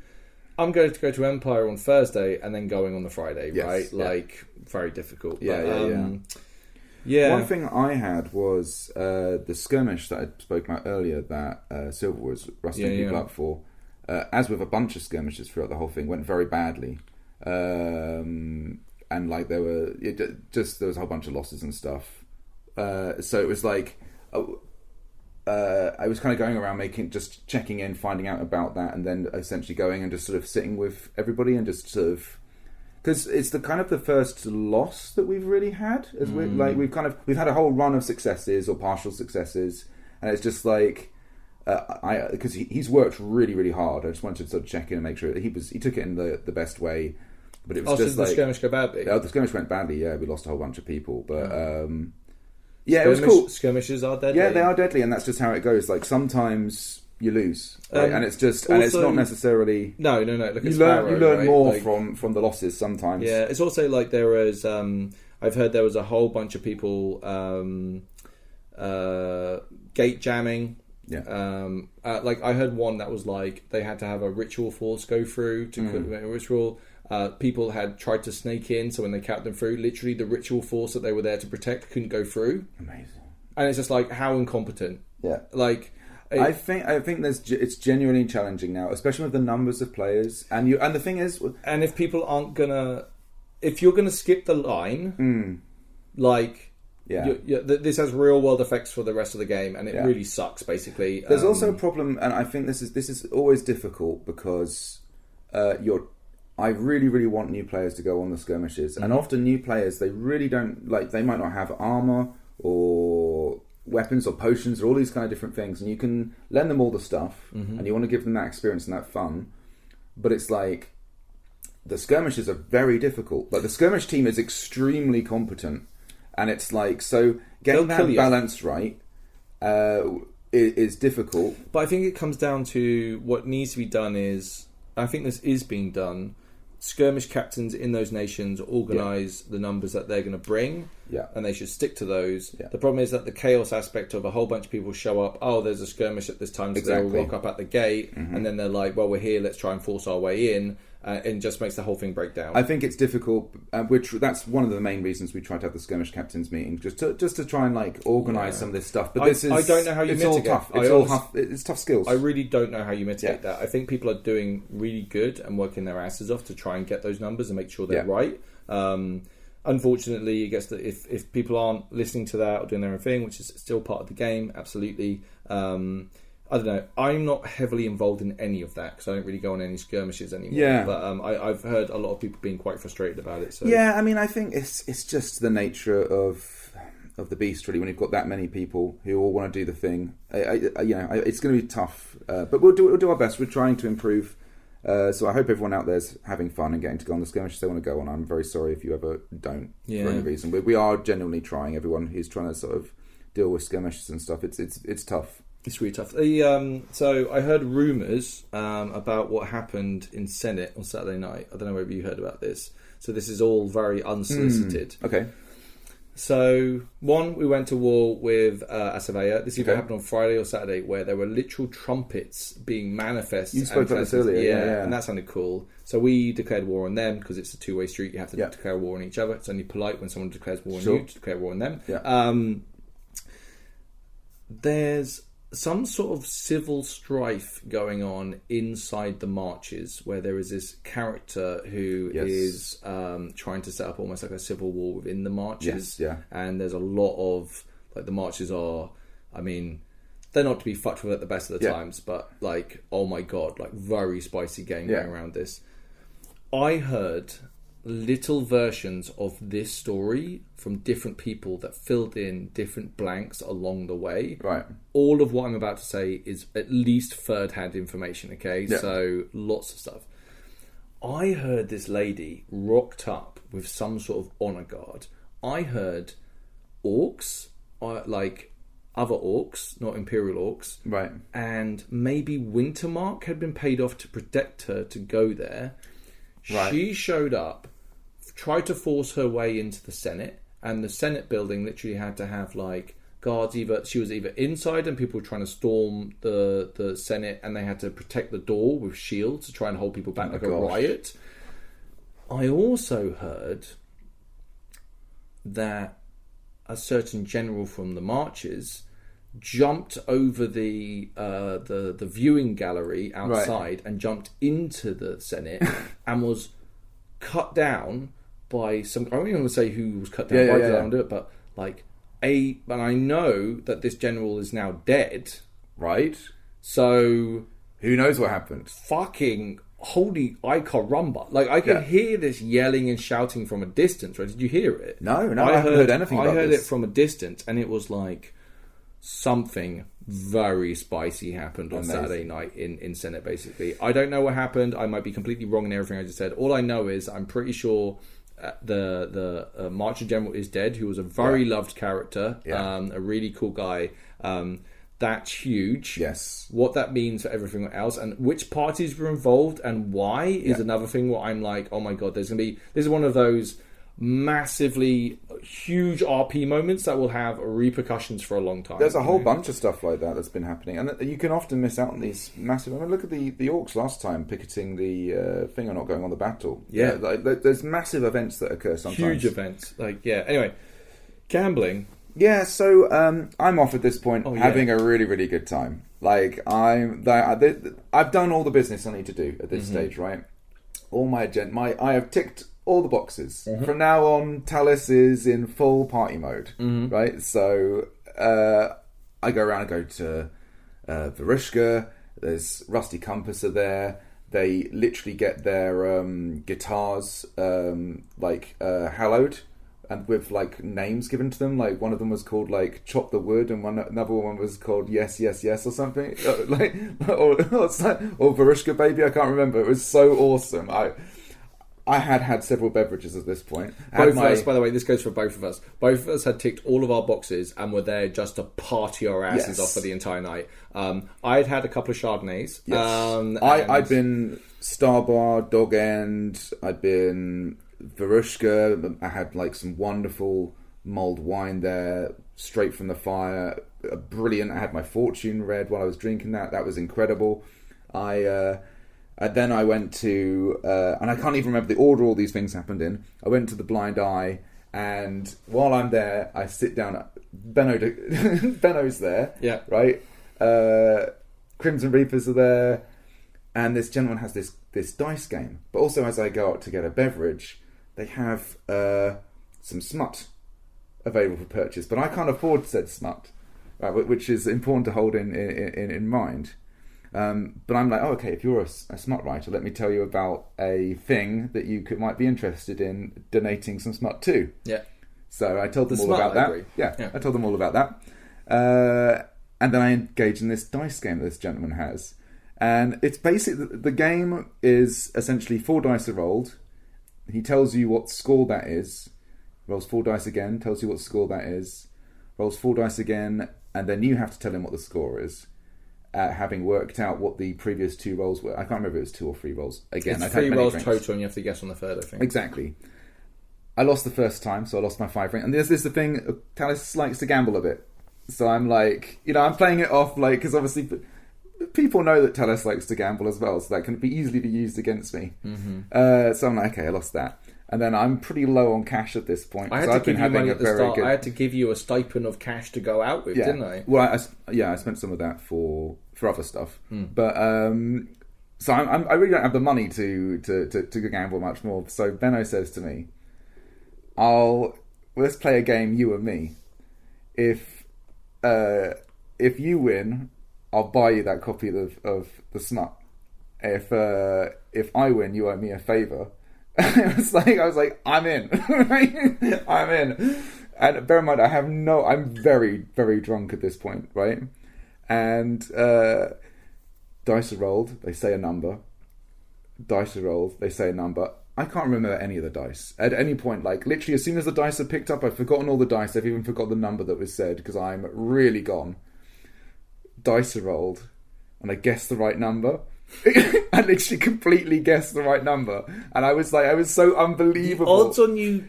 I'm going to go to Empire on Thursday and then going on the Friday, right? Like, very difficult. One thing I had was the skirmish that I spoke about earlier that Silver was rusting people up for. As with a bunch of skirmishes throughout the whole thing, went very badly. And like there was a whole bunch of losses and stuff. So it was like I was kind of going around just checking in, finding out about that, and then essentially going and just sort of sitting with everybody and just sort of, because it's the kind of the first loss that we've really had. As we've had a whole run of successes or partial successes, and it's just like because he's worked really, really hard. I just wanted to sort of check in and make sure that he took it in the best way. But it was just the skirmish go badly? The skirmish went badly, we lost a whole bunch of people. But, it was cool. Skirmishes are deadly. Yeah, they are deadly, and that's just how it goes. Like, sometimes you lose, right? And it's just... and it's not necessarily... No. Look, you learn more from the losses sometimes. Yeah, it's also like there was... I've heard there was a whole bunch of people gate jamming Like I heard one that was like they had to have a ritual force go through to commit a ritual. People had tried to snake in, so when they capped them through, literally the ritual force that they were there to protect couldn't go through. Amazing. And it's just like, how incompetent. Yeah. Like, I think it's genuinely challenging now, especially with the numbers of players. And the thing is, and if people aren't gonna, if you're gonna skip the line, like, this has real world effects for the rest of the game, and it really sucks. Basically, there's also a problem, and I think this is always difficult because I really, really want new players to go on the skirmishes, and often new players, they really don't like. They might not have armor or weapons or potions or all these kind of different things, and you can lend them all the stuff, and you want to give them that experience and that fun. But it's like the skirmishes are very difficult. Like the skirmish team is extremely competent, and it's like so getting that balance right is difficult. But I think it comes down to what needs to be done is, I think this is being done. Skirmish captains in those nations organise the numbers that they're going to bring, and they should stick to those. The problem is that the chaos aspect of a whole bunch of people show up, there's a skirmish at this time, so they'll rock up at the gate, and then they're like, well, we're here, let's try and force our way in, and just makes the whole thing break down. I think it's difficult, that's one of the main reasons we try to have the skirmish captains meeting, just to try and like organise some of this stuff. But I don't know how you mitigate. It's tough skills. I really don't know how you mitigate that. I think people are doing really good and working their asses off to try and get those numbers and make sure they're right. Unfortunately, I guess that if people aren't listening to that or doing their own thing, which is still part of the game, absolutely. I don't know. I'm not heavily involved in any of that because I don't really go on any skirmishes anymore. Yeah. But I've heard a lot of people being quite frustrated about it. So yeah, I mean, I think it's just the nature of the beast, really. When you've got that many people who all want to do the thing, it's going to be tough. But we'll do our best. We're trying to improve. So I hope everyone out there's having fun and getting to go on the skirmishes they want to go on. I'm very sorry if you ever don't for any reason. We are genuinely trying. Everyone who's trying to sort of deal with skirmishes and stuff, it's tough. It's really tough. So I heard rumours about what happened in Senate on Saturday night. I don't know whether you heard about this. So this is all very unsolicited. Okay. So, we went to war with Asavea. This either happened on Friday or Saturday, where there were literal trumpets being manifest. You spoke about this earlier. Yeah, and that sounded cool. So we declared war on them because it's a two-way street. You have to declare war on each other. It's only polite when someone declares war on you to declare war on them. Yeah. There's some sort of civil strife going on inside the marches where there is this character who is trying to set up almost like a civil war within the marches. And there's a lot of, like, the marches are, I mean, they're not to be fucked with at the best of the times, but like, oh my god, like very spicy game going around this. I heard little versions of this story from different people that filled in different blanks along the way. Right. All of what I'm about to say is at least third-hand information, okay? Yeah. So lots of stuff. I heard this lady rocked up with some sort of honor guard. I heard orcs, like other orcs, not imperial orcs. Right. And maybe Wintermark had been paid off to protect her to go there. Right. She showed up, tried to force her way into the Senate, and the Senate building literally had to have like guards. She was either inside and people were trying to storm the Senate, and they had to protect the door with shields to try and hold people back a riot. I also heard that a certain general from the marches jumped over the viewing gallery outside and jumped into the Senate and was cut down by some. I don't even want to say who was cut down by. I don't do it, but like and I know that this general is now dead, right? So who knows what happened? Fucking holy caramba! Like I can hear this yelling and shouting from a distance. Right? Did you hear it? No, I haven't heard anything about this. I heard it from a distance, and it was like something very spicy happened on Saturday night in Senate, basically. I don't know what happened. I might be completely wrong in everything I just said. All I know is I'm pretty sure the Marcher General is dead, who was a very loved character, a really cool guy. That's huge. Yes. What that means for everything else and which parties were involved and why is another thing where I'm like, oh my god, this is one of those massively huge RP moments that will have repercussions for a long time. There's a whole bunch of stuff like that that's been happening, and you can often miss out on these massive. I mean, look at the orcs last time picketing the thing or not going on the battle. Yeah, there's massive events that occur sometimes. Huge events, Anyway, gambling. Yeah, so I'm off at this point, having a really, really good time. Like I've done all the business I need to do at this stage, right? All my I have ticked all the boxes. From now on, Talis is in full party mode, right? So I go around and go to Varushka. There's Rusty Compass are there. They literally get their guitars hallowed and with like names given to them. Like one of them was called like Chop the Wood, and another one was called Yes Yes Yes or something. or Varushka Baby. I can't remember. It was so awesome. I had several beverages at this point. Both of us, by the way, this goes for both of us. Both of us had ticked all of our boxes and were there just to party our asses off for the entire night. I'd had a couple of Chardonnays. Yes. I'd been Starbar, Dog End. I'd been Varushka. I had like some wonderful mulled wine there, straight from the fire. Brilliant. I had my fortune read while I was drinking that. That was incredible. Then I went to, and I can't even remember the order all these things happened in. I went to the Blind Eye, and while I'm there, I sit down. Benno's there, right? Crimson Reapers are there, and this gentleman has this dice game. But also, as I go out to get a beverage, they have some smut available for purchase. But I can't afford said smut, right? Which is important to hold in mind. But I'm like, okay, if you're a smut writer, let me tell you about a thing that you might be interested in donating some smut to. Yeah. So I told them all about that. Yeah, I told them all about that. And then I engaged in this dice game that this gentleman has. And it's basically, the game is essentially 4 dice are rolled. He tells you what score that is. Rolls 4 dice again, tells you what score that is. Rolls 4 dice again, and then you have to tell him what the score is. Having worked out what the previous 2 rolls were. I can't remember if it was 2 or 3 rolls. Again, it's 3 rolls total, and you have to guess on the third, I think. Exactly. I lost the first time, so I lost my 5 ring. And this is the thing, Talis likes to gamble a bit. So I'm like, I'm playing it off, like, because obviously people know that Talis likes to gamble as well, so that can easily be used against me. So I'm like, okay, I lost that. And then I'm pretty low on cash at this point. I had to give you money at the start. I had to give you a stipend of cash to go out with, didn't I? Well, I spent some of that for other stuff. But so I really don't have the money to gamble much more. So Benno says to me, let's play a game, you and me. If you win, I'll buy you that copy of the smut. If I win, you owe me a favour. I was like, I'm in. I'm in. And bear in mind, I'm very, very drunk at this point, right? And dice are rolled, they say a number. Dice are rolled, they say a number. I can't remember any of the dice. At any point, like, literally, as soon as the dice are picked up, I've forgotten all the dice. I've even forgot the number that was said, because I'm really gone. Dice are rolled, and I guessed the right number. I literally completely guessed the right number, and I was so unbelievable. The odds on you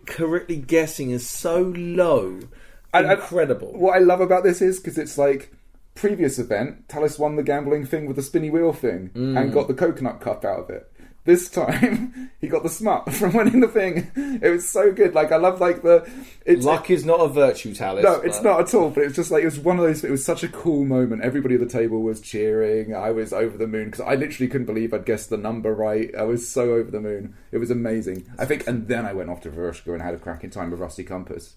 correctly guessing is so low, incredible. What I love about this is because it's like previous event, Talis won the gambling thing with the spinny wheel thing and got the coconut cup out of it. This time, he got the smut from winning the thing. It was so good. Like, I love, like, luck is not a virtue, Talis. No, it's not at all. But it was just like, it was one of those, it was such a cool moment. Everybody at the table was cheering. I was over the moon because I literally couldn't believe I'd guessed the number right. I was so over the moon. It was amazing. I think, and then I went off to Varushka and had a cracking time with Rusty Compass.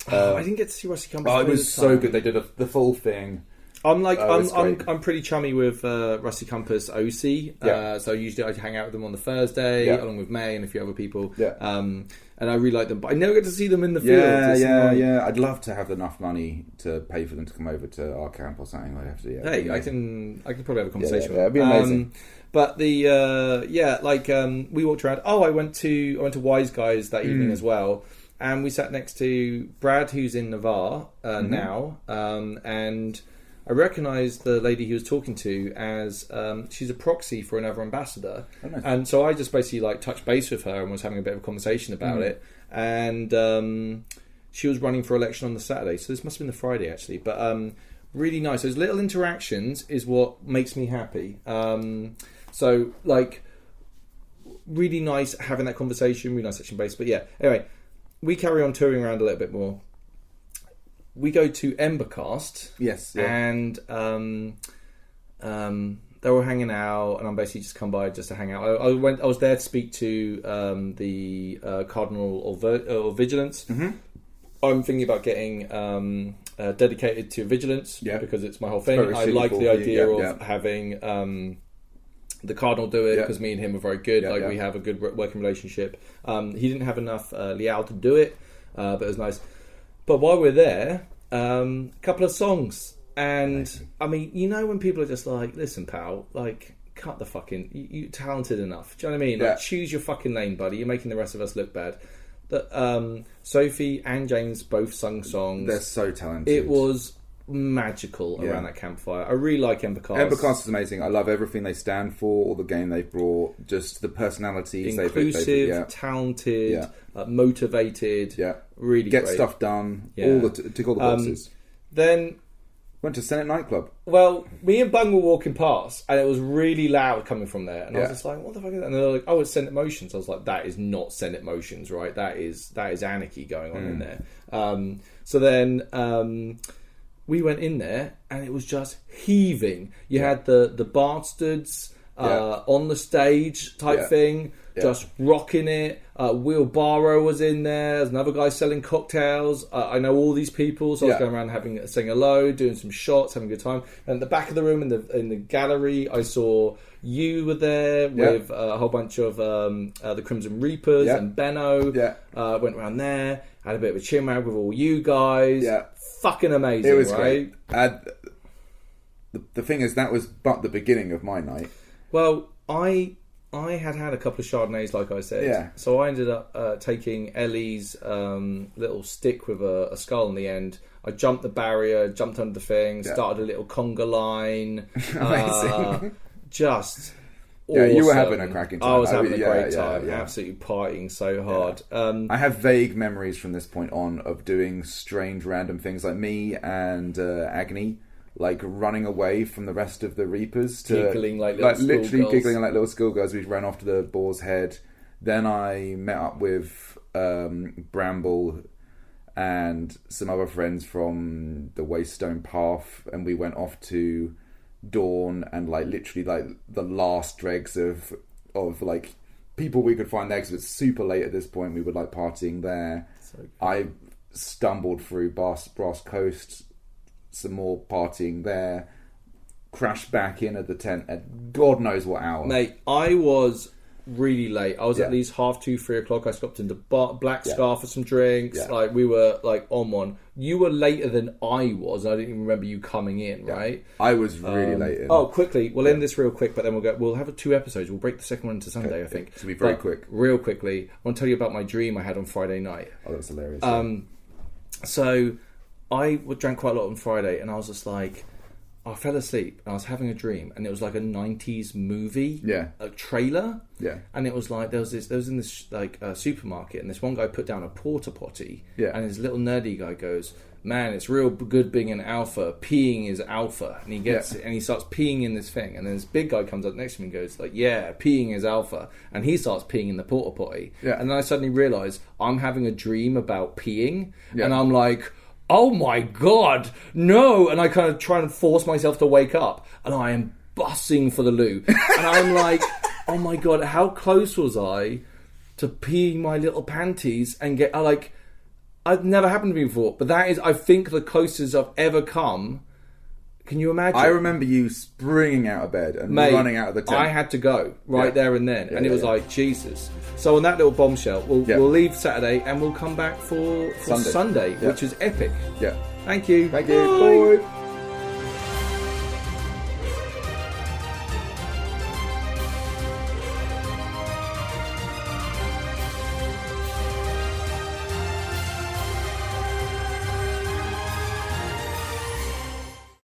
I didn't get to see Rusty Compass. Oh, it was so good. They did the full thing. I'm pretty chummy with Rusty Compass OC. So usually I hang out with them on the Thursday, along with May and a few other people. And I really like them, but I never get to see them in the field. Yeah. I'd love to have enough money to pay for them to come over to our camp or something. I'd have to. Yeah, hey, I can probably have a conversation. It'd be amazing. But the we walked around. I went to Wise Guys that evening as well, and we sat next to Brad, who's in Navarre now, and I recognised the lady he was talking to as she's a proxy for another ambassador. Oh, nice. And so I just basically touched base with her and was having a bit of a conversation about it. and she was running for election on the Saturday, so this must have been the Friday actually. But really nice. Those little interactions is what makes me happy. So like, really nice having that conversation. Really nice section base. But yeah, anyway, we carry on touring around a little bit more. We go to Embercast. Yes. Yeah. And they were hanging out, and I'm basically just come by just to hang out. I was there to speak to the Cardinal of Vigilance. Mm-hmm. I'm thinking about getting dedicated to Vigilance because it's my whole thing. I like the idea of having the Cardinal do it because me and him are very good. We have a good working relationship. He didn't have enough Liao to do it, but it was nice. But while we're there, a couple of songs. And amazing. I mean, you know, when people are just like, listen, pal, like, cut the fucking, you're talented enough. Do you know what I mean? Like, choose your fucking lane, buddy. You're making the rest of us look bad. That Sophie and James both sung songs. They're so talented. It was magical around that campfire. I really like Embercast. Embercast is amazing. I love everything they stand for, all the game they've brought, just the personalities. Inclusive, talented, motivated. Yeah, really get great. Stuff done. Yeah. Tick all the boxes. Then went to Senate nightclub. Well, me and Bung were walking past, and it was really loud coming from there, and I was just like, "What the fuck is that?" And they're like, "Oh, it's Senate Motions." I was like, "That is not Senate Motions, right? That is anarchy going on in there." So then we went in there, and it was just heaving. You had the bastards on the stage type thing, just rocking it. Will Barrow was in there. There's another guy selling cocktails. I know all these people, so I was going around saying hello, doing some shots, having a good time. And at the back of the room, in the gallery, I saw you were there with a whole bunch of the Crimson Reapers and Benno. Went around there, had a bit of a chin wag with all you guys. Fucking amazing. It was right? Great. The thing is, that was but the beginning of my night. Well, I had a couple of Chardonnays, like I said. Yeah. So I ended up taking Ellie's little stick with a skull on the end. I jumped the barrier, jumped under the thing, started a little conga line. Amazing. Just yeah, awesome. You were having a cracking time. I was having a great time. Absolutely partying so hard. I have vague memories from this point on of doing strange random things, like me and Agni, like running away from the rest of the Reapers, giggling like little giggling like little schoolgirls. We ran off to the Boar's Head. Then I met up with Bramble and some other friends from the Waystone Path, and we went off to Dawn and literally the last dregs of like people we could find there, because it's super late at this point. We were like partying there. So I stumbled through Brass Coast, some more partying there, crashed back in at the tent at God knows what hour. Mate, I was really late. I was at least 2:30, 3 o'clock. I stopped into Black Scar for some drinks. Like, we were like on one. You were later than I was. I didn't even remember you coming in, right? I was really late in. Oh, quickly, we'll end this real quick, but then we'll have 2 episodes. We'll break the second one into Sunday, I think. To be very quick. Real quickly, I want to tell you about my dream I had on Friday night. Oh, that's hilarious. So I drank quite a lot on Friday, and I was just like, I fell asleep, and I was having a dream, and it was like a 90s movie, a trailer, and it was like there was in this supermarket, and this one guy put down a porta potty, and his little nerdy guy goes, "Man, it's real good being an alpha. Peeing is alpha," and he gets it, and he starts peeing in this thing, and then this big guy comes up next to me and goes like, "Yeah, peeing is alpha," and he starts peeing in the porta potty, and then I suddenly realise I'm having a dream about peeing, and I'm like, oh my God, no. And I kind of try and force myself to wake up, and I am bussing for the loo. And I'm like, oh my God, how close was I to peeing my little panties and get, I've never happened to me before, but that is, I think, the closest I've ever come. Can you imagine? I remember you springing out of bed and running out of the tent. I had to go there and then, and it was like, Jesus. So on that little bombshell, we'll leave Saturday and we'll come back for Sunday, which is epic. Yeah. Thank you. Thank you. Bye.